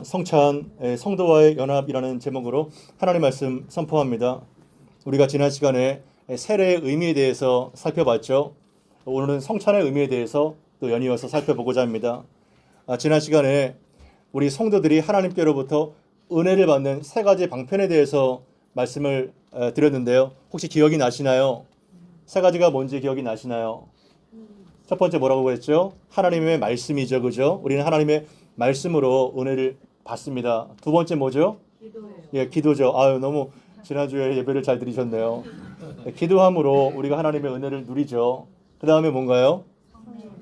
성찬 성도와의 연합이라는 제목으로 하나님 말씀 선포합니다. 우리가 지난 시간에 세례의 의미에 대해서 살펴봤죠. 오늘은 성찬의 의미에 대해서 또 연이어서 살펴보고자 합니다. 지난 시간에 우리 성도들이 하나님께로부터 은혜를 받는 세 가지 방편에 대해서 말씀을 드렸는데요. 혹시 기억이 나시나요? 세 가지가 뭔지 기억이 나시나요? 첫 번째 뭐라고 했죠? 하나님의 말씀이죠, 그죠? 우리는 하나님의 말씀으로 은혜를 받습니다. 두 번째 뭐죠? 기도예요. 예, 기도죠. 너무 지난주에 예배를 잘 드리셨네요. 기도함으로 우리가 하나님의 은혜를 누리죠. 그 다음에 뭔가요?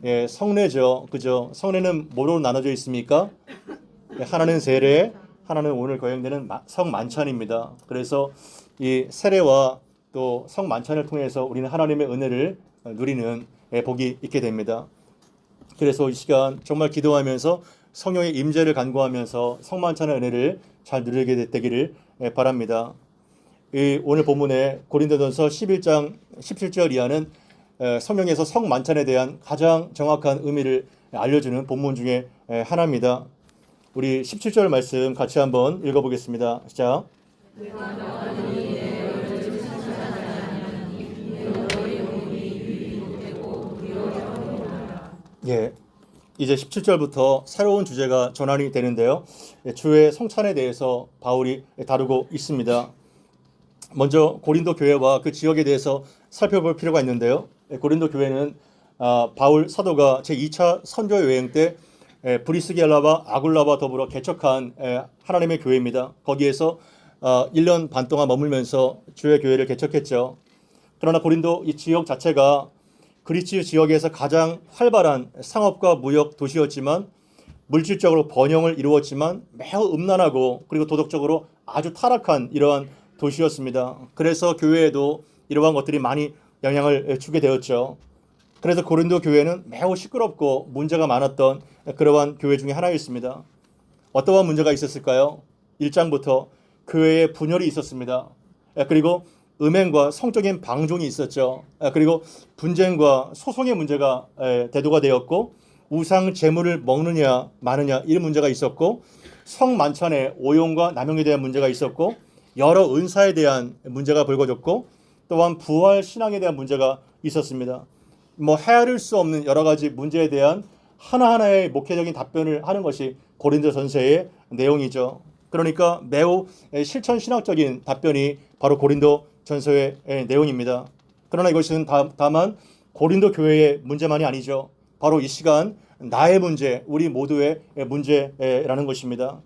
예, 성례죠. 그죠? 성례는 뭐로 나눠져 있습니까? 예, 하나는 세례, 하나는 오늘 거행되는 성만찬입니다. 그래서 이 세례와 또 성만찬을 통해서 우리는 하나님의 은혜를 누리는 복이 있게 됩니다. 그래서 이 시간 정말 기도하면서 성령의 임재를 간구하면서 성만찬의 은혜를 잘 누리게 되기를 바랍니다. 오늘 본문의 고린도전서 11장 17절 이하는 성령에서 성만찬에 대한 가장 정확한 의미를 알려주는 본문 중에 하나입니다. 우리 17절 말씀 같이 한번 읽어보겠습니다. 시작. 예, 이제 17절부터 새로운 주제가 전환이 되는데요. 주의 성찬에 대해서 바울이 다루고 있습니다. 먼저 고린도 교회와 그 지역에 대해서 살펴볼 필요가 있는데요. 고린도 교회는 바울 사도가 제2차 선교 여행 때 브리스겔라와 아굴라와 더불어 개척한 하나님의 교회입니다. 거기에서 1년 반 동안 머물면서 주의 교회를 개척했죠. 그러나 고린도 이 지역 자체가 그리스 지역에서 가장 활발한 상업과 무역 도시였지만 물질적으로 번영을 이루었지만 매우 음란하고 그리고 도덕적으로 아주 타락한 이러한 도시였습니다. 그래서 교회에도 이러한 것들이 많이 영향을 주게 되었죠. 그래서 고린도 교회는 매우 시끄럽고 문제가 많았던 그러한 교회 중에 하나였습니다. 어떠한 문제가 있었을까요? 1장부터 교회에 분열이 있었습니다. 그리고 음행과 성적인 방종이 있었죠. 그리고 분쟁과 소송의 문제가 대두가 되었고 우상 제물을 먹느냐 마느냐 이런 문제가 있었고 성만찬의 오용과 남용에 대한 문제가 있었고 여러 은사에 대한 문제가 불거졌고 또한 부활 신앙에 대한 문제가 있었습니다. 헤아릴 수 없는 여러 가지 문제에 대한 하나하나의 목회적인 답변을 하는 것이 고린도전서의 내용이죠. 그러니까 매우 실천 신학적인 답변이 바로 고린도전서의 내용입니다. 그러나 이것은 다만 고린도 교회의 문제만이 아니죠. 바로 이 시간 나의 문제, 우리 모두의 문제라는 것입니다.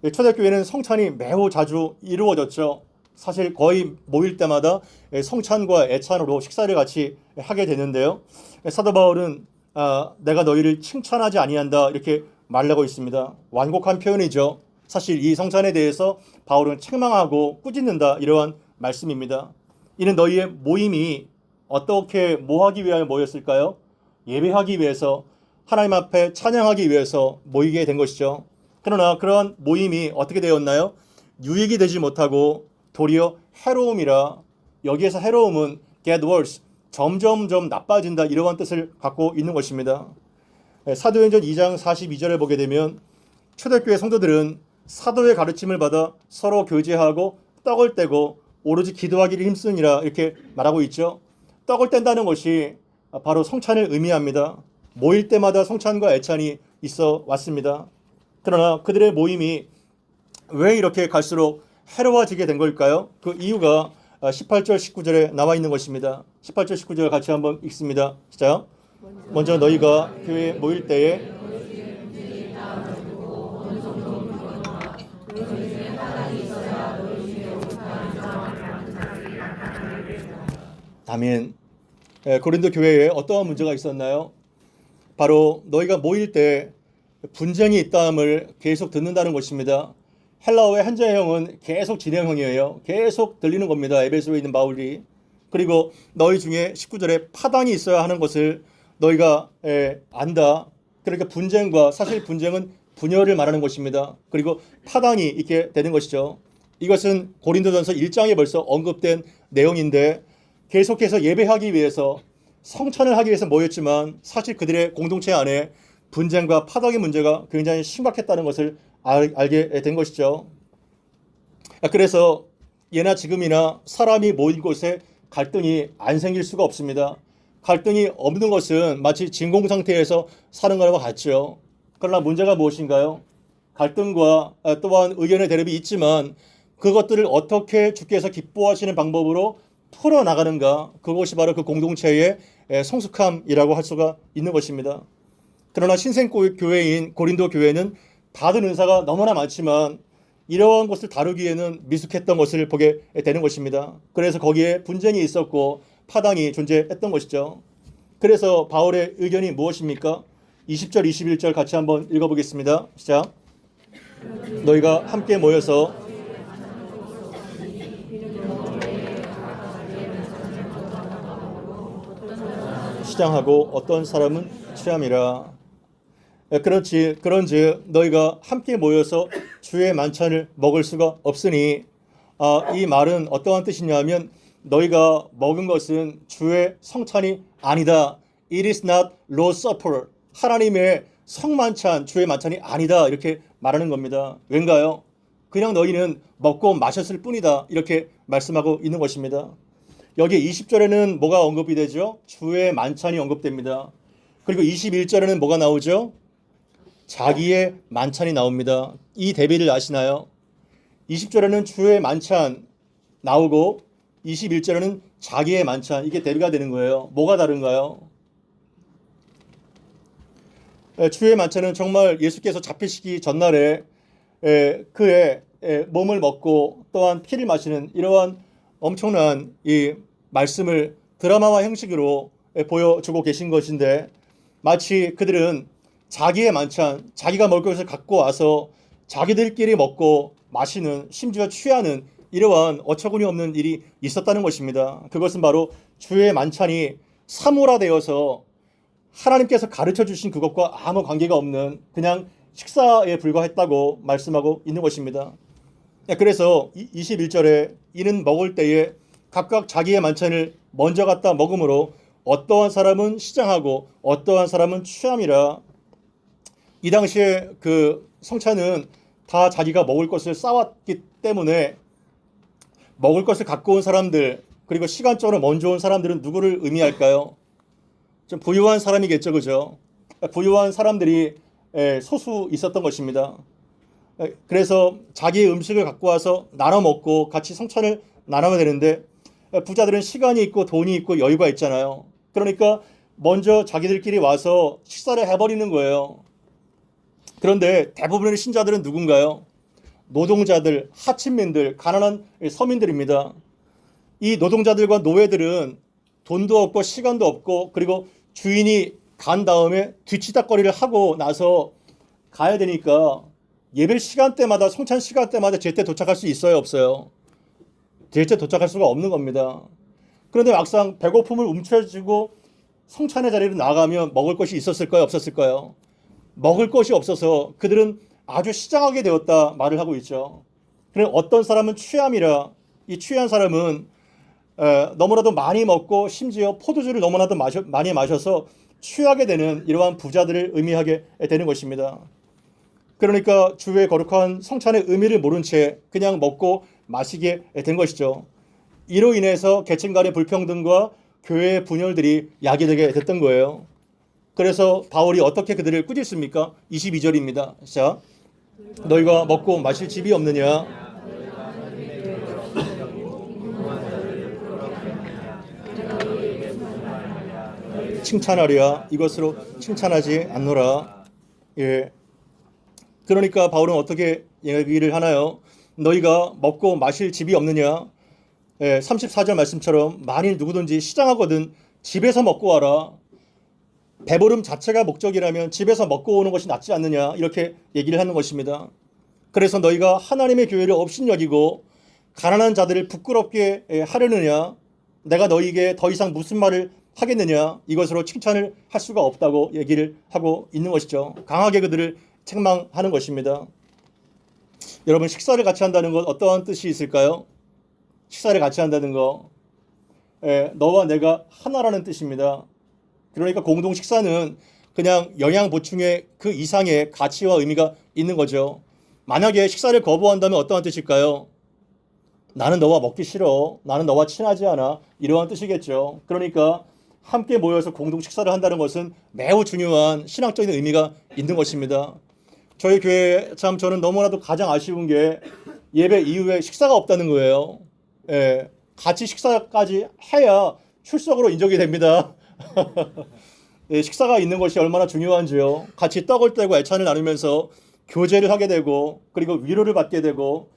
초대교회는 성찬이 매우 자주 이루어졌죠. 사실 거의 모일 때마다 성찬과 애찬으로 식사를 같이 하게 되는데요. 사도 바울은 내가 너희를 칭찬하지 아니한다 이렇게 말하고 있습니다. 완곡한 표현이죠. 사실 이 성찬에 대해서 바울은 책망하고 꾸짖는다 이러한 말씀입니다. 이는 너희의 모임이 어떻게 뭐하기 위하여 모였을까요? 예배하기 위해서 하나님 앞에 찬양하기 위해서 모이게 된 것이죠. 그러나 그러한 모임이 어떻게 되었나요? 유익이 되지 못하고 도리어 해로움이라, 여기에서 해로움은 get worse, 점점점 나빠진다 이러한 뜻을 갖고 있는 것입니다. 사도행전 2장 42절을 보게 되면 초대교회 성도들은 사도의 가르침을 받아 서로 교제하고 떡을 떼고 오로지 기도하기를 힘쓰니라 이렇게 말하고 있죠. 떡을 뗀다는 것이 바로 성찬을 의미합니다. 모일 때마다 성찬과 애찬이 있어 왔습니다. 그러나 그들의 모임이 왜 이렇게 갈수록 해로워지게 된 걸까요? 그 이유가 18절 19절에 나와 있는 것입니다. 18절 19절 같이 한번 읽습니다. 시작. 먼저 너희가 교회에 모일 때에 아멘. 고린도 교회에 어떠한 문제가 있었나요? 바로 너희가 모일 때 분쟁이 있다함을 계속 듣는다는 것입니다. 헬라어의 한자형은 계속 진행형이에요. 계속 들리는 겁니다. 에베소에 있는 바울이. 그리고 너희 중에 19절에 파당이 있어야 하는 것을 너희가 안다. 그러니까 분쟁과 사실 분쟁은 분열을 말하는 것입니다. 그리고 파당이 있게 되는 것이죠. 이것은 고린도전서 1장에 벌써 언급된 내용인데 계속해서 예배하기 위해서 성찬을 하기 위해서 모였지만 사실 그들의 공동체 안에 분쟁과 파덕의 문제가 굉장히 심각했다는 것을 알게 된 것이죠. 그래서 예나 지금이나 사람이 모인 곳에 갈등이 안 생길 수가 없습니다. 갈등이 없는 것은 마치 진공 상태에서 사는 것과 같죠. 그러나 문제가 무엇인가요? 갈등과 또한 의견의 대립이 있지만 그것들을 어떻게 주께서 기뻐하시는 방법으로 풀어나가는가, 그것이 바로 그 공동체의 성숙함이라고 할 수가 있는 것입니다. 그러나 신생교회인 고린도 교회는 받은 은사가 너무나 많지만 이러한 것을 다루기에는 미숙했던 것을 보게 되는 것입니다. 그래서 거기에 분쟁이 있었고 파당이 존재했던 것이죠. 그래서 바울의 의견이 무엇입니까? 20절 21절 같이 한번 읽어보겠습니다. 시작. 너희가 함께 모여서 시장하고 어떤 사람은 취함이라. 그런즉 너희가 함께 모여서 주의 만찬을 먹을 수가 없으니, 이 말은 어떠한 뜻이냐면 너희가 먹은 것은 주의 성찬이 아니다. It is not Lord's Supper. 하나님의 성만찬, 주의 만찬이 아니다. 이렇게 말하는 겁니다. 왠가요? 그냥 너희는 먹고 마셨을 뿐이다. 이렇게 말씀하고 있는 것입니다. 여기 20절에는 뭐가 언급이 되죠? 주의 만찬이 언급됩니다. 그리고 21절에는 뭐가 나오죠? 자기의 만찬이 나옵니다. 이 대비를 아시나요? 20절에는 주의 만찬 나오고 21절에는 자기의 만찬, 이게 대비가 되는 거예요. 뭐가 다른가요? 주의 만찬은 정말 예수께서 잡히시기 전날에 그의 몸을 먹고 또한 피를 마시는 이러한 엄청난 이 말씀을 드라마화 형식으로 보여주고 계신 것인데, 마치 그들은 자기의 만찬, 자기가 먹을 것을 갖고 와서 자기들끼리 먹고 마시는, 심지어 취하는 이러한 어처구니 없는 일이 있었다는 것입니다. 그것은 바로 주의 만찬이 사물화되어서 하나님께서 가르쳐 주신 그것과 아무 관계가 없는 그냥 식사에 불과했다고 말씀하고 있는 것입니다. 그래서 21절에 이는 먹을 때에 각각 자기의 만찬을 먼저 갖다 먹음으로 어떠한 사람은 시장하고 어떠한 사람은 취함이라. 이 당시에 그 성찬은 다 자기가 먹을 것을 쌓았기 때문에 먹을 것을 갖고 온 사람들, 그리고 시간적으로 먼저 온 사람들은 누구를 의미할까요? 좀 부유한 사람이겠죠, 그죠? 부유한 사람들이 소수 있었던 것입니다. 그래서 자기의 음식을 갖고 와서 나눠 먹고 같이 성찬을 나눠야 되는데, 부자들은 시간이 있고 돈이 있고 여유가 있잖아요. 그러니까 먼저 자기들끼리 와서 식사를 해버리는 거예요. 그런데 대부분의 신자들은 누군가요? 노동자들, 하층민들, 가난한 서민들입니다. 이 노동자들과 노예들은 돈도 없고 시간도 없고, 그리고 주인이 간 다음에 뒤치다거리를 하고 나서 가야 되니까 예배 시간대마다, 성찬 시간대마다 제때 도착할 수 있어요, 없어요? 제때 도착할 수가 없는 겁니다. 그런데 막상 배고픔을 움켜쥐고 성찬의 자리로 나가면 먹을 것이 있었을까요, 없었을까요? 먹을 것이 없어서 그들은 아주 시장하게 되었다 말을 하고 있죠. 그런데 어떤 사람은 취함이라. 이 취한 사람은 너무나도 많이 먹고 심지어 포도주를 너무나도 많이 마셔서 취하게 되는 이러한 부자들을 의미하게 되는 것입니다. 그러니까 주의 거룩한 성찬의 의미를 모른 채 그냥 먹고 마시게 된 것이죠. 이로 인해서 계층 간의 불평등과 교회의 분열들이 야기되게 됐던 거예요. 그래서 바울이 어떻게 그들을 꾸짖습니까? 22절입니다. 자, 너희가 먹고 마실 집이 없느냐? 칭찬하랴. 이것으로 칭찬하지 않노라. 예. 그러니까 바울은 어떻게 얘기를 하나요? 너희가 먹고 마실 집이 없느냐? 34절 말씀처럼 만일 누구든지 시장하거든 집에서 먹고 와라. 배부름 자체가 목적이라면 집에서 먹고 오는 것이 낫지 않느냐, 이렇게 얘기를 하는 것입니다. 그래서 너희가 하나님의 교회를 업신여기고 가난한 자들을 부끄럽게 하려느냐? 내가 너희에게 더 이상 무슨 말을 하겠느냐? 이것으로 칭찬을 할 수가 없다고 얘기를 하고 있는 것이죠. 강하게 그들을 책망하는 것입니다. 여러분, 식사를 같이 한다는 것 어떠한 뜻이 있을까요? 식사를 같이 한다는 거, 너와 내가 하나라는 뜻입니다. 그러니까 공동 식사는 그냥 영양 보충의 그 이상의 가치와 의미가 있는 거죠. 만약에 식사를 거부한다면 어떠한 뜻일까요? 나는 너와 먹기 싫어. 나는 너와 친하지 않아. 이러한 뜻이겠죠. 그러니까 함께 모여서 공동 식사를 한다는 것은 매우 중요한 신앙적인 의미가 있는 것입니다. 저희 교회 참 저는 너무나도 가장 아쉬운 게 예배 이후에 식사가 없다는 거예요. 예, 같이 식사까지 해야 출석으로 인정이 됩니다. 예, 식사가 있는 것이 얼마나 중요한지요. 같이 떡을 떼고 애찬을 나누면서 교제를 하게 되고 그리고 위로를 받게 되고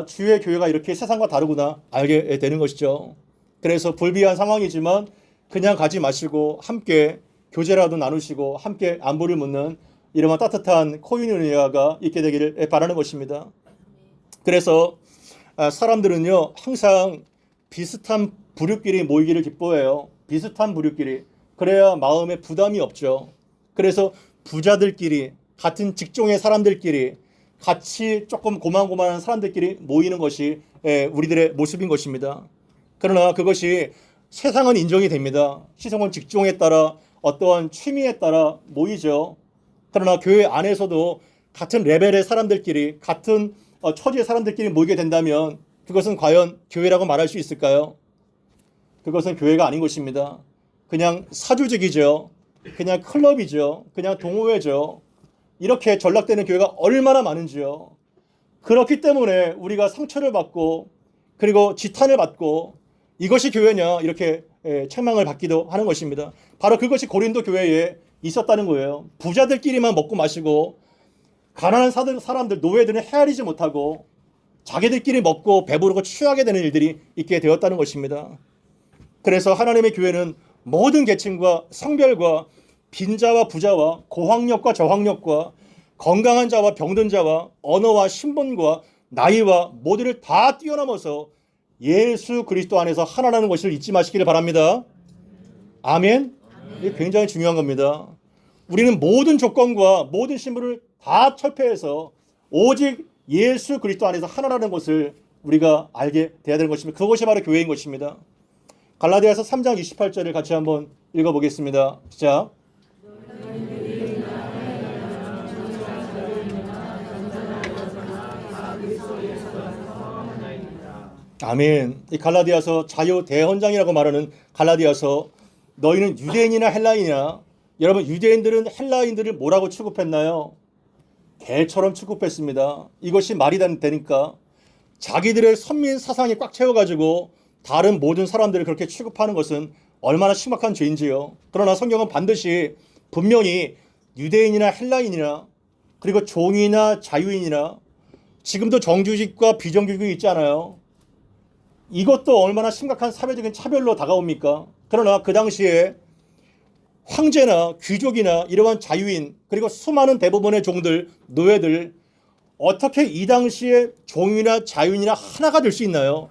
주의 교회가 이렇게 세상과 다르구나 알게 되는 것이죠. 그래서 불비한 상황이지만 그냥 가지 마시고 함께 교제라도 나누시고 함께 안부를 묻는 이러한 따뜻한 코인유니아가 있게 되기를 바라는 것입니다. 그래서 사람들은요 항상 비슷한 부류끼리 모이기를 기뻐해요. 비슷한 부류끼리. 그래야 마음에 부담이 없죠. 그래서 부자들끼리 같은 직종의 사람들끼리 같이 조금 고만고만한 사람들끼리 모이는 것이 우리들의 모습인 것입니다. 그러나 그것이 세상은 인정이 됩니다. 시성은 직종에 따라 어떠한 취미에 따라 모이죠. 그러나 교회 안에서도 같은 레벨의 사람들끼리 같은 처지의 사람들끼리 모이게 된다면 그것은 과연 교회라고 말할 수 있을까요? 그것은 교회가 아닌 것입니다. 그냥 사조직이죠. 그냥 클럽이죠. 그냥 동호회죠. 이렇게 전락되는 교회가 얼마나 많은지요. 그렇기 때문에 우리가 상처를 받고 그리고 지탄을 받고 이것이 교회냐 이렇게 책망을 받기도 하는 것입니다. 바로 그것이 고린도 교회에 있었다는 거예요. 부자들끼리만 먹고 마시고 가난한 사람들 노예들은 헤아리지 못하고 자기들끼리 먹고 배부르고 취하게 되는 일들이 있게 되었다는 것입니다. 그래서 하나님의 교회는 모든 계층과 성별과 빈자와 부자와 고학력과 저학력과 건강한 자와 병든 자와 언어와 신분과 나이와 모두를 다 뛰어넘어서 예수 그리스도 안에서 하나라는 것을 잊지 마시기를 바랍니다. 아멘. 이게 굉장히 중요한 겁니다. 우리는 모든 조건과 모든 신분을 다 철폐해서 오직 예수 그리스도 안에서 하나라는 것을 우리가 알게 돼야 되는 것입니다. 그것이 바로 교회인 것입니다. 갈라디아서 3장 28절을 같이 한번 읽어보겠습니다. 시작. 아멘. 이 갈라디아서 자유 대헌장이라고 말하는 갈라디아서 너희는 유대인이나 헬라인이나 여러분 유대인들은 헬라인들을 뭐라고 취급했나요? 개처럼 취급했습니다. 이것이 말이 되니까 자기들의 선민 사상이 꽉 채워가지고 다른 모든 사람들을 그렇게 취급하는 것은 얼마나 심각한 죄인지요. 그러나 성경은 반드시 분명히 유대인이나 헬라인이나 그리고 종이나 자유인이나 지금도 정규직과 비정규직이 있잖아요. 이것도 얼마나 심각한 사회적인 차별로 다가옵니까? 그러나 그 당시에 황제나 귀족이나 이러한 자유인 그리고 수많은 대부분의 종들, 노예들 어떻게 이 당시에 종이나 자유인이나 하나가 될 수 있나요?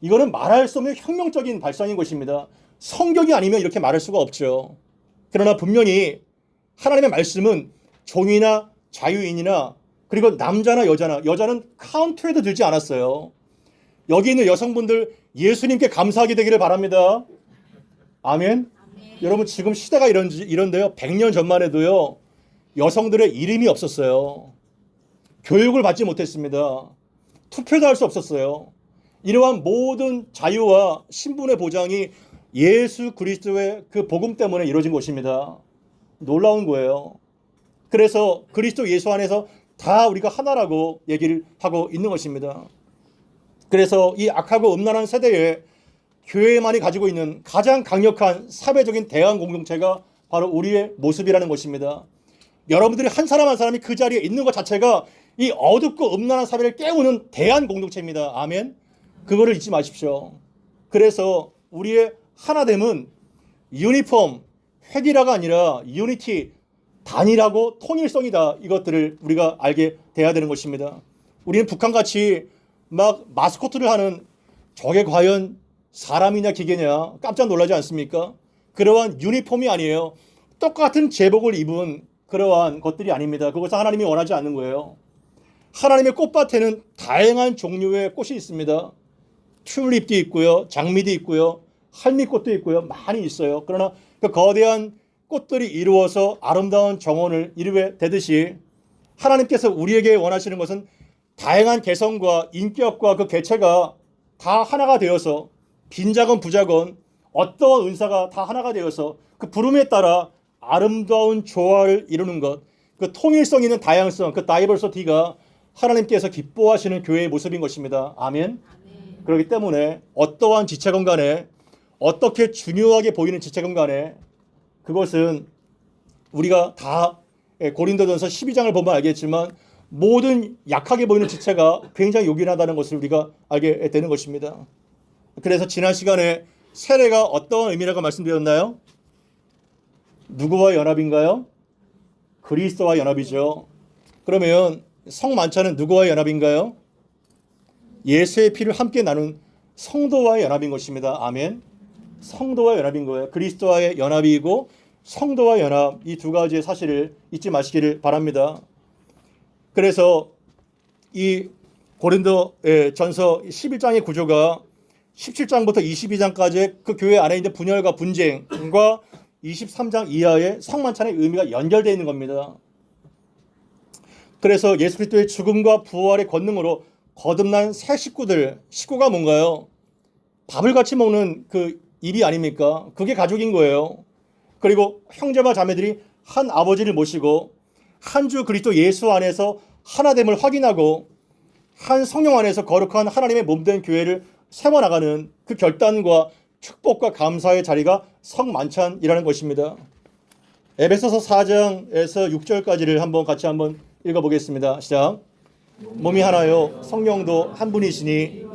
이거는 말할 수 없는 혁명적인 발상인 것입니다. 성경이 아니면 이렇게 말할 수가 없죠. 그러나 분명히 하나님의 말씀은 종이나 자유인이나 그리고 남자나 여자는 카운트에도 들지 않았어요. 여기 있는 여성분들 예수님께 감사하게 되기를 바랍니다. 아멘. 여러분 지금 시대가 이런데요. 100년 전만 해도요. 여성들의 이름이 없었어요. 교육을 받지 못했습니다. 투표도 할 수 없었어요. 이러한 모든 자유와 신분의 보장이 예수 그리스도의 그 복음 때문에 이루어진 것입니다. 놀라운 거예요. 그래서 그리스도 예수 안에서 다 우리가 하나라고 얘기를 하고 있는 것입니다. 그래서 이 악하고 음란한 세대에 교회만이 가지고 있는 가장 강력한 사회적인 대안 공동체가 바로 우리의 모습이라는 것입니다. 여러분들이 한 사람 한 사람이 그 자리에 있는 것 자체가 이 어둡고 음란한 사회를 깨우는 대안 공동체입니다. 아멘. 그거를 잊지 마십시오. 그래서 우리의 하나됨은 유니폼, 획일화가 아니라 유니티, 단일하고 통일성이다. 이것들을 우리가 알게 돼야 되는 것입니다. 우리는 북한같이 막 마스코트를 하는 저게 과연 사람이냐 기계냐 깜짝 놀라지 않습니까? 그러한 유니폼이 아니에요. 똑같은 제복을 입은 그러한 것들이 아닙니다. 그것은 하나님이 원하지 않는 거예요. 하나님의 꽃밭에는 다양한 종류의 꽃이 있습니다. 튤립도 있고요. 장미도 있고요. 할미꽃도 있고요. 많이 있어요. 그러나 그 거대한 꽃들이 이루어서 아름다운 정원을 이루게 되듯이 하나님께서 우리에게 원하시는 것은 다양한 개성과 인격과 그 개체가 다 하나가 되어서 빈자건 부자건 어떠한 은사가 다 하나가 되어서 그 부름에 따라 아름다운 조화를 이루는 것, 그 통일성 있는 다양성, 그 다이버시티가 하나님께서 기뻐하시는 교회의 모습인 것입니다. 아멘. 그렇기 때문에 어떠한 지체건 간에 어떻게 중요하게 보이는 지체건 간에 그것은 우리가 다 고린도전서 12장을 보면 알겠지만 모든 약하게 보이는 지체가 굉장히 요긴하다는 것을 우리가 알게 되는 것입니다. 그래서 지난 시간에 세례가 어떠한 의미라고 말씀드렸나요? 누구와 연합인가요? 그리스도와 연합이죠. 그러면 성만찬은 누구와 연합인가요? 예수의 피를 함께 나눈 성도와의 연합인 것입니다. 아멘. 성도와 연합인 거예요. 그리스도와의 연합이고 성도와 연합, 이 두 가지의 사실을 잊지 마시기를 바랍니다. 그래서 이 고린도의 전서 11장의 구조가 17장부터 22장까지의 그 교회 안에 있는 분열과 분쟁과 23장 이하의 성만찬의 의미가 연결되어 있는 겁니다. 그래서 예수 그리스도의 죽음과 부활의 권능으로 거듭난 새 식구가 뭔가요? 밥을 같이 먹는 그 입이 아닙니까? 그게 가족인 거예요. 그리고 형제와 자매들이 한 아버지를 모시고 한 주 그리스도 예수 안에서 하나됨을 확인하고 한 성령 안에서 거룩한 하나님의 몸된 교회를 세워나가는 그 결단과 축복과 감사의 자리가 성만찬이라는 것입니다. 에베소서 4장에서 6절까지를 같이 읽어보겠습니다. 시작. 몸이 하나요 성령도 한 분이시니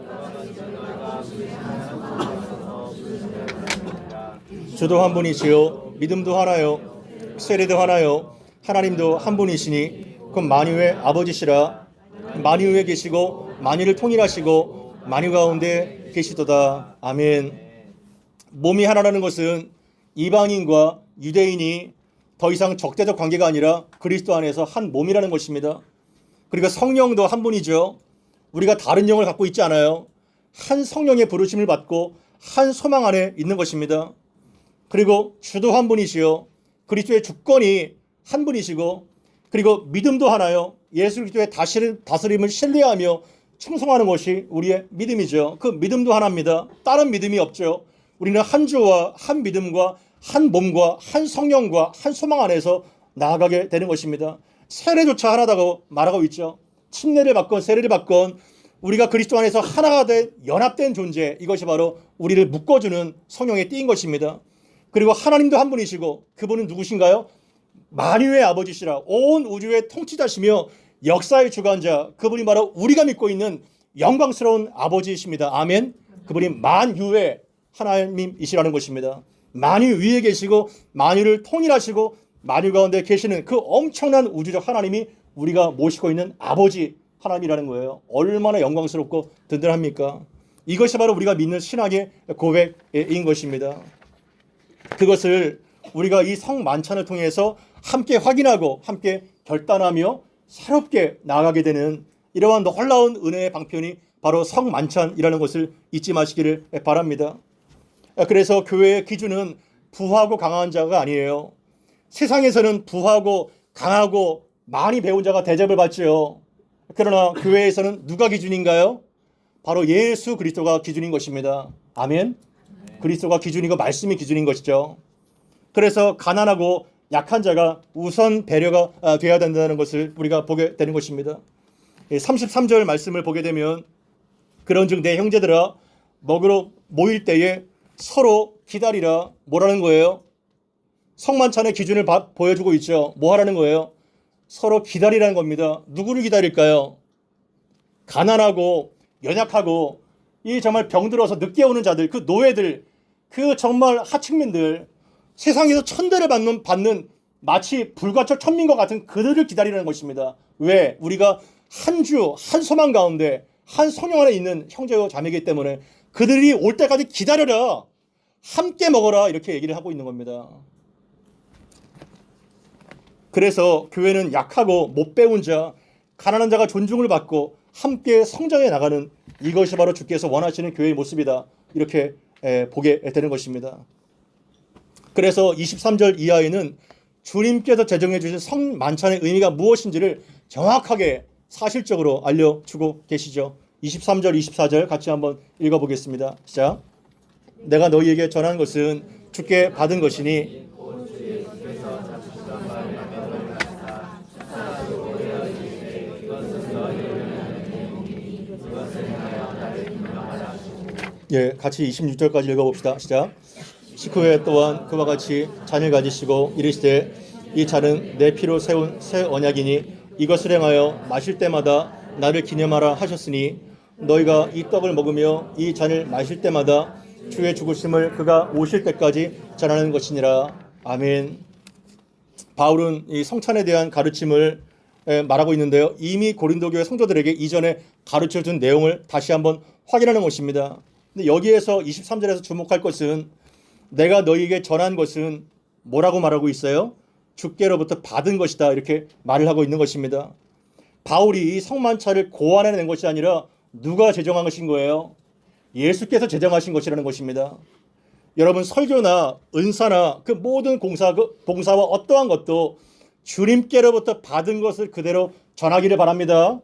주도 한 분이시요 믿음도 하나요 세례도 하나요 하나님도 한 분이시니 그럼 만유의 아버지시라. 만유에 계시고 만유를 통일하시고 만유 가운데 계시도다. 아멘. 몸이 하나라는 것은 이방인과 유대인이 더 이상 적대적 관계가 아니라 그리스도 안에서 한 몸이라는 것입니다. 그리고 성령도 한 분이죠. 우리가 다른 영을 갖고 있지 않아요. 한 성령의 부르심을 받고 한 소망 안에 있는 것입니다. 그리고 주도 한 분이시요 그리스도의 주권이 한 분이시고 그리고 믿음도 하나요. 예수 그리스도의 다스림을 신뢰하며 충성하는 것이 우리의 믿음이죠. 그 믿음도 하나입니다. 다른 믿음이 없죠. 우리는 한 주와 한 믿음과 한 몸과 한 성령과 한 소망 안에서 나아가게 되는 것입니다. 세례조차 하나다고 말하고 있죠. 침례를 받건 세례를 받건 우리가 그리스도 안에서 하나가 된 연합된 존재, 이것이 바로 우리를 묶어주는 성령의 띠인 것입니다. 그리고 하나님도 한 분이시고 그분은 누구신가요? 만유의 아버지시라. 온 우주의 통치자시며 역사의 주관자, 그분이 바로 우리가 믿고 있는 영광스러운 아버지이십니다. 아멘. 그분이 만유의 하나님이시라는 것입니다. 만유 위에 계시고 만유를 통일하시고 만유 가운데 계시는 그 엄청난 우주적 하나님이 우리가 모시고 있는 아버지 하나님이라는 거예요. 얼마나 영광스럽고 든든합니까? 이것이 바로 우리가 믿는 신앙의 고백인 것입니다. 그것을 우리가 이 성만찬을 통해서 함께 확인하고 함께 결단하며 새롭게 나아가게 되는 이러한 놀라운 은혜의 방편이 바로 성만찬이라는 것을 잊지 마시기를 바랍니다. 그래서 교회의 기준은 부하고 강한 자가 아니에요. 세상에서는 부하고 강하고 많이 배운 자가 대접을 받지요. 그러나 교회에서는 누가 기준인가요? 바로 예수 그리스도가 기준인 것입니다. 아멘. 그리스도가 기준이고 말씀이 기준인 것이죠. 그래서 가난하고 약한 자가 우선 배려가 되어야 된다는 것을 우리가 보게 되는 것입니다. 33절 말씀을 보게 되면 그런즉 내 형제들아 먹으러 모일 때에 서로 기다리라. 뭐라는 거예요? 성만찬의 기준을 보여주고 있죠. 뭐 하라는 거예요? 서로 기다리라는 겁니다. 누구를 기다릴까요? 가난하고 연약하고 이 정말 병들어서 늦게 오는 자들, 그 노예들, 그 정말 하층민들, 세상에서 천대를 받는 마치 불과철 천민과 같은 그들을 기다리라는 것입니다. 왜? 우리가 한 주, 한 소망 가운데 한 성령 안에 있는 형제와 자매이기 때문에 그들이 올 때까지 기다려라. 함께 먹어라. 이렇게 얘기를 하고 있는 겁니다. 그래서 교회는 약하고 못 배운 자, 가난한 자가 존중을 받고 함께 성장해 나가는 이것이 바로 주께서 원하시는 교회의 모습이다. 이렇게 보게 되는 것입니다. 그래서 23절 이하에는 주님께서 제정해 주신 성만찬의 의미가 무엇인지를 정확하게 사실적으로 알려주고 계시죠. 23절, 24절 같이 한번 읽어보겠습니다. 시작. 내가 너희에게 전한 것은 주께 받은 것이니 예, 같이 26절까지 읽어봅시다. 시작. 식후에 또한 그와 같이 잔을 가지시고 이르시되 이 잔은 내 피로 세운 새 언약이니 이것을 행하여 마실 때마다 나를 기념하라 하셨으니 너희가 이 떡을 먹으며 이 잔을 마실 때마다 주의 죽으심을 그가 오실 때까지 전하는 것이니라. 아멘. 바울은 이 성찬에 대한 가르침을 말하고 있는데요. 이미 고린도 교회 성도들에게 이전에 가르쳐준 내용을 다시 한번 확인하는 것입니다. 근데 여기에서 23절에서 주목할 것은 내가 너희에게 전한 것은 뭐라고 말하고 있어요? 주께로부터 받은 것이다, 이렇게 말을 하고 있는 것입니다. 바울이 이 성만찬을 고안해낸 것이 아니라 누가 제정한 것인 거예요? 예수께서 제정하신 것이라는 것입니다. 여러분, 설교나 은사나 그 모든 봉사와 어떠한 것도 주님께로부터 받은 것을 그대로 전하기를 바랍니다.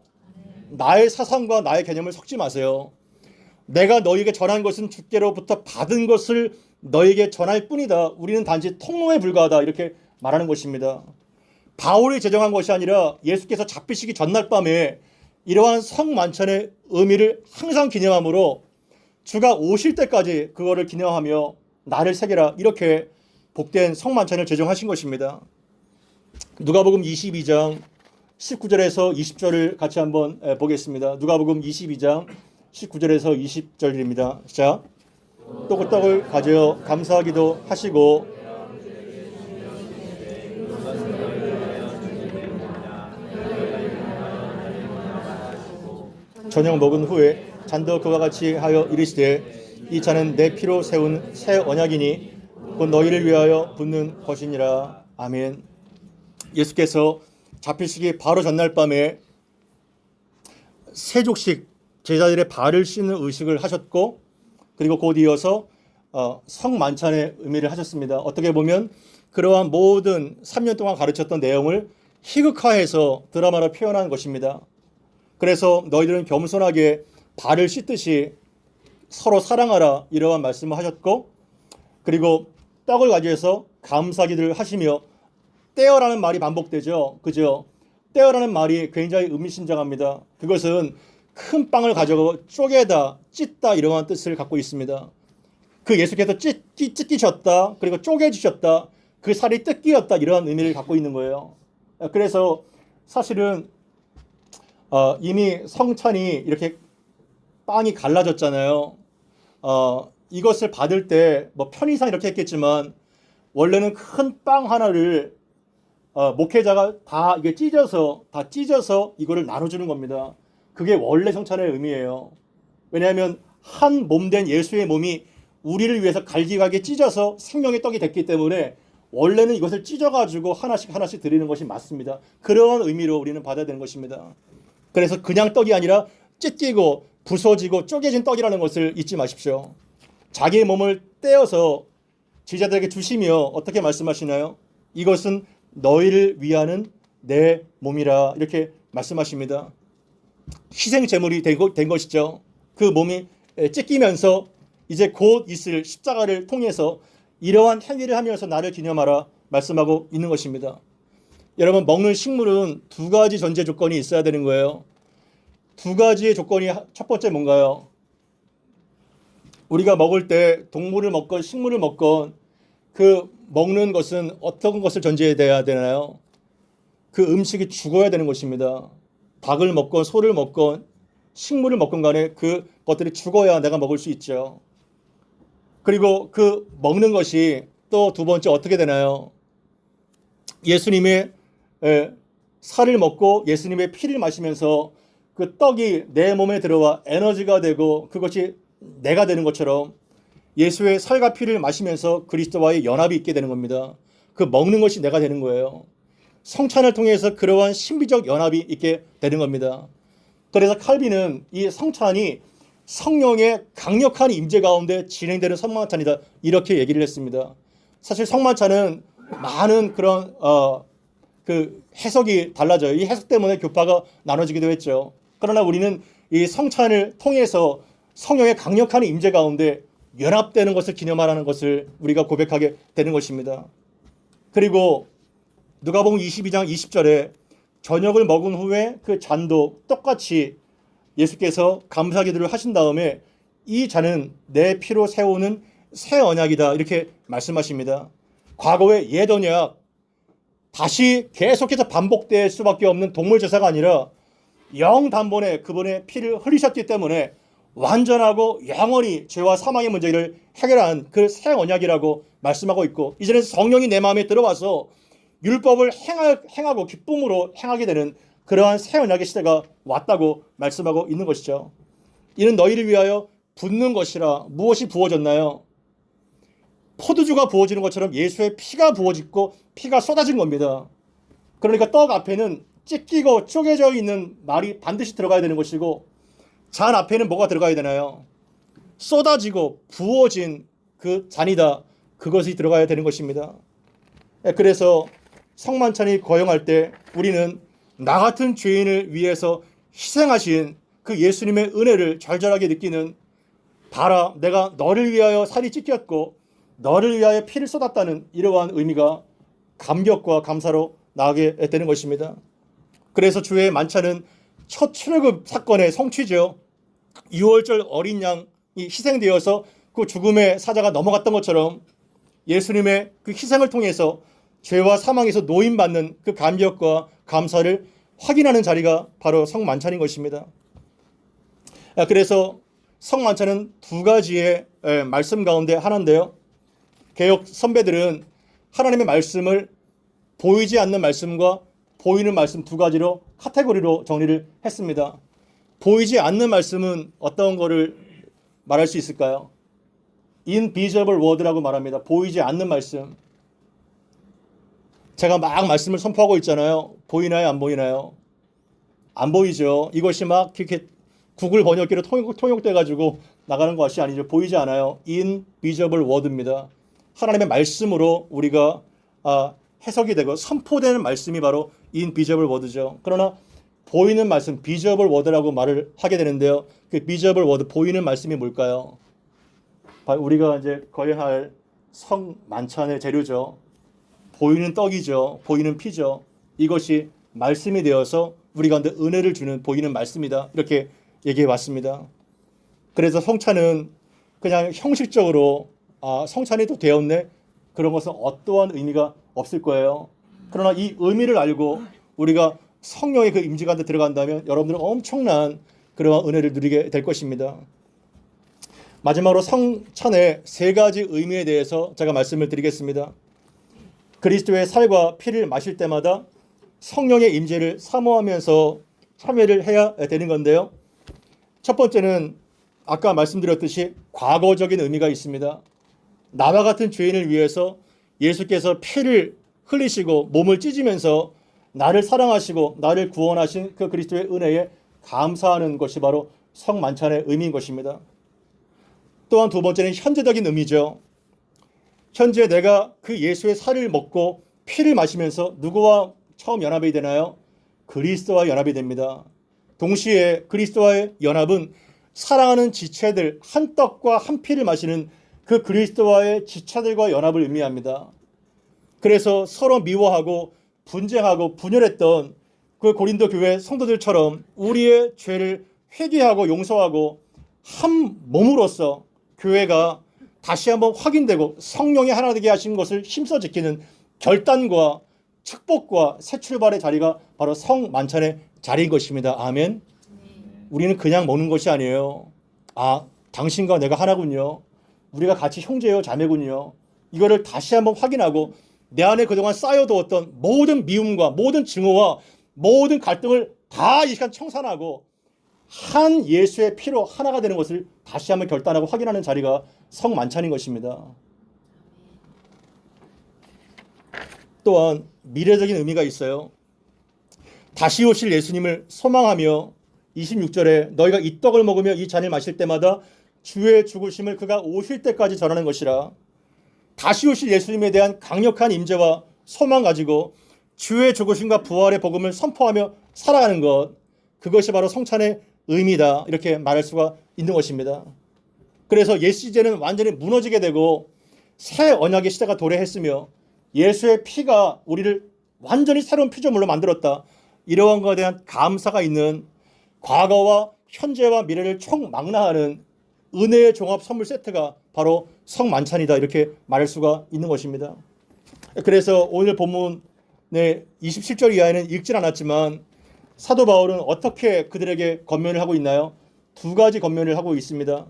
나의 사상과 나의 개념을 섞지 마세요. 내가 너희에게 전한 것은 주께로부터 받은 것을 너희에게 전할 뿐이다. 우리는 단지 통로에 불과하다, 이렇게 말하는 것입니다. 바울이 제정한 것이 아니라 예수께서 잡히시기 전날 밤에 이러한 성만찬의 의미를 항상 기념함으로 주가 오실 때까지 그거를 기념하며 나를 새겨라, 이렇게 복된 성만찬을 제정하신 것입니다. 누가복음 22장 19절에서 20절을 같이 한번 보겠습니다. 누가복음 22장 19절에서 20절입니다. 자, 또 그 떡을 가져 감사하기도 하시고 저녁 먹은 후에 잔도 그와 같이 하여 이르시되 이 잔은 내 피로 세운 새 언약이니 곧 너희를 위하여 붓는 것이니라. 아멘. 예수께서 잡히시기 바로 전날 밤에 세족식 제자들의 발을 씻는 의식을 하셨고, 그리고 곧 이어서 성만찬의 의미를 하셨습니다. 어떻게 보면 그러한 모든 3년 동안 가르쳤던 내용을 희극화해서 드라마로 표현한 것입니다. 그래서 너희들은 겸손하게 발을 씻듯이 서로 사랑하라, 이러한 말씀을 하셨고, 그리고 떡을 가져서 감사기를 하시며, 떼어라는 말이 반복되죠. 그죠? 떼어라는 말이 굉장히 의미심장합니다. 그것은 큰 빵을 가져가 쪼개다, 찢다, 이러한 뜻을 갖고 있습니다. 그 예수께서 찢기셨다, 그리고 쪼개지셨다, 그 살이 뜯기였다, 이러한 의미를 갖고 있는 거예요. 그래서 사실은 이미 성찬이 이렇게 빵이 갈라졌잖아요. 이것을 받을 때 뭐 편의상 이렇게 했겠지만 원래는 큰 빵 하나를 목회자가 다 이게 찢어서 이거를 나눠주는 겁니다. 그게 원래 성찬의 의미예요. 왜냐하면 한 몸된 예수의 몸이 우리를 위해서 갈기갈기 찢어서 생명의 떡이 됐기 때문에 원래는 이것을 찢어가지고 하나씩 드리는 것이 맞습니다. 그러한 의미로 우리는 받아야 되는 것입니다. 그래서 그냥 떡이 아니라 찢기고 부서지고 쪼개진 떡이라는 것을 잊지 마십시오. 자기의 몸을 떼어서 제자들에게 주시며 어떻게 말씀하시나요? 이것은 너희를 위하는 내 몸이라, 이렇게 말씀하십니다. 희생 제물이 된 것이죠. 그 몸이 찢기면서 이제 곧 있을 십자가를 통해서 이러한 행위를 하면서 나를 기념하라 말씀하고 있는 것입니다. 여러분, 먹는 식물은 두 가지 전제 조건이 있어야 되는 거예요. 두 가지의 조건이, 첫 번째 뭔가요? 우리가 먹을 때 동물을 먹건 식물을 먹건 그 먹는 것은 어떤 것을 전제해야 되나요? 그 음식이 죽어야 되는 것입니다. 닭을 먹건 소를 먹건 식물을 먹건 간에 그 것들이 죽어야 내가 먹을 수 있죠. 그리고 그 먹는 것이 또 두 번째 어떻게 되나요? 예수님의 살을 먹고 예수님의 피를 마시면서 그 떡이 내 몸에 들어와 에너지가 되고 그것이 내가 되는 것처럼 예수의 살과 피를 마시면서 그리스도와의 연합이 있게 되는 겁니다. 그 먹는 것이 내가 되는 거예요. 성찬을 통해서 그러한 신비적 연합이 있게 되는 겁니다. 그래서 칼빈은 이 성찬이 성령의 강력한 임재 가운데 진행되는 성만찬이다, 이렇게 얘기를 했습니다. 사실 성만찬은 많은 그런 그 해석이 달라져요. 이 해석 때문에 교파가 나눠지기도 했죠. 그러나 우리는 이 성찬을 통해서 성령의 강력한 임재 가운데 연합되는 것을 기념하라는 것을 우리가 고백하게 되는 것입니다. 그리고 누가복음 22장 20절에 저녁을 먹은 후에 그 잔도 똑같이 예수께서 감사기도를 하신 다음에 이 잔은 내 피로 세우는 새 언약이다 이렇게 말씀하십니다. 과거의 옛 언약, 다시 계속해서 반복될 수밖에 없는 동물 제사가 아니라 영단번에 그분의 피를 흘리셨기 때문에 완전하고 영원히 죄와 사망의 문제를 해결한 그 새 언약이라고 말씀하고 있고, 이제는 성령이 내 마음에 들어와서 율법을 행하고 기쁨으로 행하게 되는 그러한 새 언약의 시대가 왔다고 말씀하고 있는 것이죠. 이는 너희를 위하여 붓는 것이라. 무엇이 부어졌나요? 포도주가 부어지는 것처럼 예수의 피가 부어지고 피가 쏟아진 겁니다. 그러니까 떡 앞에는 찢기고 쪼개져 있는 말이 반드시 들어가야 되는 것이고, 잔 앞에는 뭐가 들어가야 되나요? 쏟아지고 부어진 그 잔이다, 그것이 들어가야 되는 것입니다. 그래서 성만찬이 거행할 때 우리는 나 같은 죄인을 위해서 희생하신 그 예수님의 은혜를 절절하게 느끼는, 봐라 내가 너를 위하여 살이 찢겼고 너를 위하여 피를 쏟았다는 이러한 의미가 감격과 감사로 나가게 되는 것입니다. 그래서 주의 만찬은 첫 출애굽 사건의 성취죠. 6월절 어린 양이 희생되어서 그 죽음의 사자가 넘어갔던 것처럼 예수님의 그 희생을 통해서 죄와 사망에서 노임받는 그 감격과 감사를 확인하는 자리가 바로 성만찬인 것입니다. 그래서 성만찬은 두 가지의 말씀 가운데 하나인데요. 개역 선배들은 하나님의 말씀을 보이지 않는 말씀과 보이는 말씀 두 가지로 카테고리로 정리를 했습니다. 보이지 않는 말씀은 어떤 거를 말할 수 있을까요? invisible word라고 말합니다. 보이지 않는 말씀. 제가 막 말씀을 선포하고 있잖아요. 보이나요? 안 보이나요? 안 보이죠. 이것이 막 이렇게 구글 번역기로 통역돼가지고 나가는 것이 아니죠. 보이지 않아요. invisible word입니다. 하나님의 말씀으로 우리가 해석이 되고 선포되는 말씀이 바로 invisible word죠. 그러나 보이는 말씀, visible word라고 말을 하게 되는데요. 그 visible word, 보이는 말씀이 뭘까요? 우리가 이제 거행할 성만찬의 재료죠. 보이는 떡이죠. 보이는 피죠. 이것이 말씀이 되어서 우리 가운데 은혜를 주는 보이는 말씀이다, 이렇게 얘기해 왔습니다. 그래서 성찬은 그냥 형식적으로 성찬이 또 되었네, 그런 것은 어떠한 의미가 없을 거예요. 그러나 이 의미를 알고 우리가 성령의 그 임재 가운데 들어간다면 여러분들은 엄청난 그러한 은혜를 누리게 될 것입니다. 마지막으로 성찬의 세 가지 의미에 대해서 제가 말씀을 드리겠습니다. 그리스도의 살과 피를 마실 때마다 성령의 임재를 사모하면서 참여를 해야 되는 건데요. 첫 번째는 아까 말씀드렸듯이 과거적인 의미가 있습니다. 나와 같은 죄인을 위해서 예수께서 피를 흘리시고 몸을 찢으면서 나를 사랑하시고 나를 구원하신 그 그리스도의 은혜에 감사하는 것이 바로 성만찬의 의미인 것입니다. 또한 두 번째는 현재적인 의미죠. 현재 내가 그 예수의 살을 먹고 피를 마시면서 누구와 처음 연합이 되나요? 그리스도와 연합이 됩니다. 동시에 그리스도와의 연합은 사랑하는 지체들, 한 떡과 한 피를 마시는 그 그리스도와의 지체들과 연합을 의미합니다. 그래서 서로 미워하고 분쟁하고 분열했던 그 고린도 교회 성도들처럼 우리의 죄를 회개하고 용서하고 한 몸으로서 교회가 다시 한번 확인되고 성령이 하나 되게 하신 것을 힘써 지키는 결단과 축복과 새 출발의 자리가 바로 성만찬의 자리인 것입니다. 아멘. 우리는 그냥 먹는 것이 아니에요. 당신과 내가 하나군요. 우리가 같이 형제요 자매군요. 이거를 다시 한번 확인하고 내 안에 그동안 쌓여두었던 모든 미움과 모든 증오와 모든 갈등을 다 이 시간 청산하고 한 예수의 피로 하나가 되는 것을 다시 한번 결단하고 확인하는 자리가 성만찬인 것입니다. 또한 미래적인 의미가 있어요. 다시 오실 예수님을 소망하며 26절에 너희가 이 떡을 먹으며 이 잔을 마실 때마다 주의 죽으심을 그가 오실 때까지 전하는 것이라. 다시 오실 예수님에 대한 강력한 임재와 소망 가지고 주의 죽으심과 부활의 복음을 선포하며 살아가는 것, 그것이 바로 성찬의 의미다, 이렇게 말할 수가 있는 것입니다. 그래서 옛 시제는 완전히 무너지게 되고 새 언약의 시대가 도래했으며 예수의 피가 우리를 완전히 새로운 피조물로 만들었다, 이러한 것에 대한 감사가 있는 과거와 현재와 미래를 총망라하는 은혜의 종합 선물 세트가 바로 성만찬이다, 이렇게 말할 수가 있는 것입니다. 그래서 오늘 본문의 27절 이하에는 읽진 않았지만 사도 바울은 어떻게 그들에게 권면을 하고 있나요? 두 가지 권면을 하고 있습니다.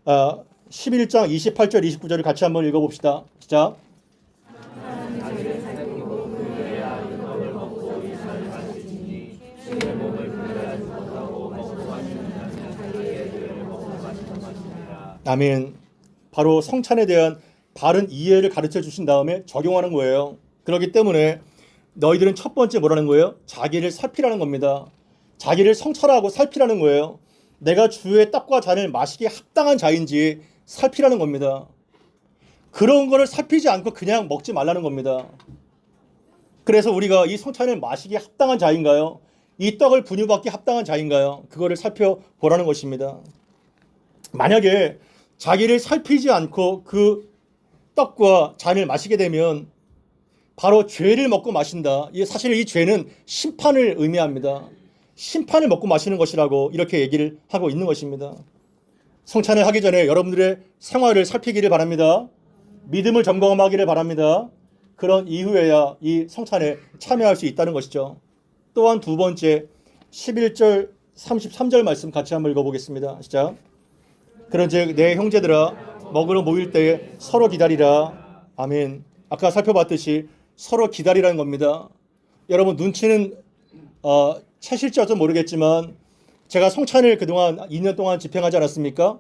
11장 28절 29절을 같이 한번 읽어봅시다. 시작. 아멘. 바로 성찬에 대한 바른 이해를 가르쳐 주신 다음에 적용하는 거예요. 그렇기 때문에 너희들은 첫 번째 뭐라는 거예요? 자기를 살피라는 겁니다. 자기를 성찰하고 살피라는 거예요. 내가 주의 떡과 잔을 마시기에 합당한 자인지 살피라는 겁니다. 그런 거를 살피지 않고 그냥 먹지 말라는 겁니다. 그래서 우리가 이 성찬을 마시기에 합당한 자인가요? 이 떡을 분유받기에 합당한 자인가요? 그거를 살펴보라는 것입니다. 만약에 자기를 살피지 않고 그 떡과 잔을 마시게 되면 바로 죄를 먹고 마신다. 사실 이 죄는 심판을 의미합니다. 심판을 먹고 마시는 것이라고 이렇게 얘기를 하고 있는 것입니다. 성찬을 하기 전에 여러분들의 생활을 살피기를 바랍니다. 믿음을 점검하기를 바랍니다. 그런 이후에야 이 성찬에 참여할 수 있다는 것이죠. 또한 두 번째 11절 33절 말씀 같이 한번 읽어보겠습니다. 시작. 그런즉 내 형제들아 먹으러 모일 때에 서로 기다리라. 아멘. 아까 살펴봤듯이 서로 기다리라는 겁니다. 여러분 눈치는 채실지 어쩔 모르겠지만 제가 성찬을 그동안 2년 동안 집행하지 않았습니까?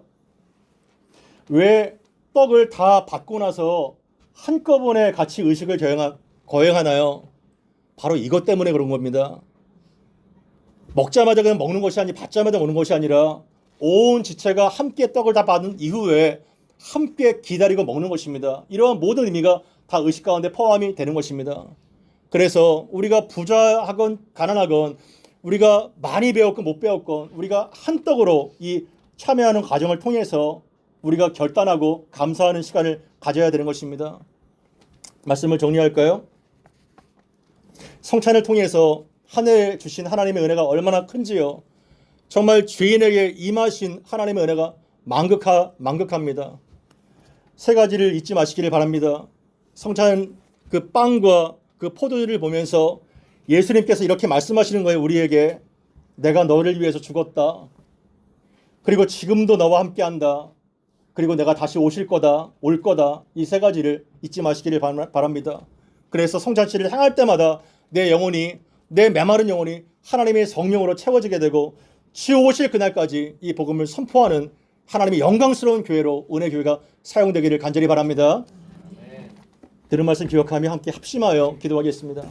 왜 떡을 다 받고 나서 한꺼번에 같이 의식을 거행하나요? 바로 이것 때문에 그런 겁니다. 먹자마자 그냥 먹는 것이 아니 받자마자 먹는 것이 아니라 온 지체가 함께 떡을 다 받은 이후에 함께 기다리고 먹는 것입니다. 이러한 모든 의미가 다 의식 가운데 포함이 되는 것입니다. 그래서 우리가 부자하건 가난하건 우리가 많이 배웠건 못 배웠건 우리가 한 떡으로 이 참여하는 과정을 통해서 우리가 결단하고 감사하는 시간을 가져야 되는 것입니다. 말씀을 정리할까요? 성찬을 통해서 하늘에 주신 하나님의 은혜가 얼마나 큰지요. 정말 죄인에게 임하신 하나님의 은혜가 만극합니다. 세 가지를 잊지 마시기를 바랍니다. 성찬 그 빵과 그 포도주를 보면서 예수님께서 이렇게 말씀하시는 거예요. 우리에게 내가 너를 위해서 죽었다. 그리고 지금도 너와 함께한다. 그리고 내가 다시 올 거다. 이 세 가지를 잊지 마시기를 바랍니다. 그래서 성찬식을 행할 때마다 내 영혼이, 내 메마른 영혼이 하나님의 성령으로 채워지게 되고 주 오실 그날까지 이 복음을 선포하는 하나님의 영광스러운 교회로 은혜교회가 사용되기를 간절히 바랍니다. 들은 말씀 기억하며 함께 합심하여 기도하겠습니다.